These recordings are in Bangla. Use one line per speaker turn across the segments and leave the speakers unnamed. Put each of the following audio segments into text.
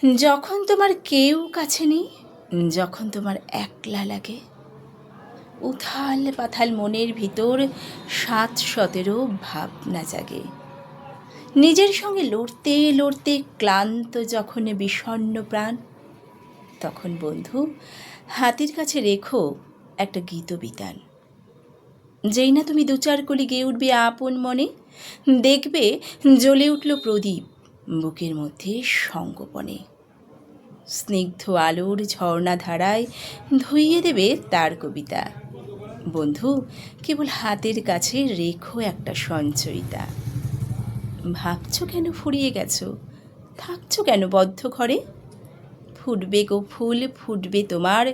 যখন তোমার কেউ কাছে নেই, যখন তোমার একলা লাগে, উথাল পাথাল মনের ভিতর ৭-১৭ ভাবনা জাগে। নিজের সঙ্গে লড়তে লড়তে ক্লান্ত যখন বিষণ্ণ প্রাণ, তখন বন্ধু হাতের কাছে রেখো একটা গীতবিতান। যেই না তুমি ২-৪ কলি গেয়ে উঠবে আপন মনে, দেখবে জ্বলে উঠল প্রদীপ বুকের মধ্যে সঙ্গোপনে। স্নিগ্ধ আলোর ঝর্ণাধারায় ধুইয়ে দেবে তার কবিতা। বন্ধু কেবল হাতের কাছে রেখো একটা সঞ্চয়িতা। ভাবছো কেন ফুরিয়ে গেছো, থাকছো কেন বদ্ধ ঘরে? ফুটবে গো ফুল, ফুটবে তোমার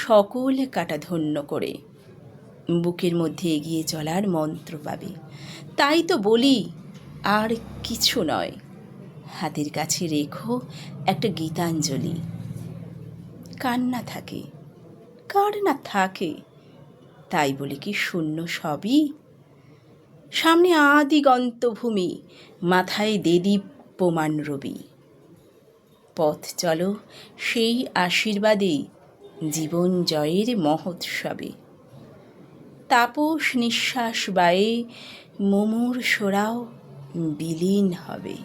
সকল কাটা ধন্য করে। বুকের মধ্যে এগিয়ে চলার মন্ত্র পাবে। তাই তো বলি, আর কিছু নয়, হাতের কাছে রেখো একটা গীতাঞ্জলি। কার না থাকে, কার না থাকে, তাই বলে কি শূন্য সবই? সামনে আদিগন্তভূমি, মাথায় দেদীপ্যমান রবি। পথ চলো সেই আশীর্বাদে, জীবন জয়ের মহোৎসবে। তাপস নিঃশ্বাস বায়ে মুমূর্ষরাও বিলীন হবে।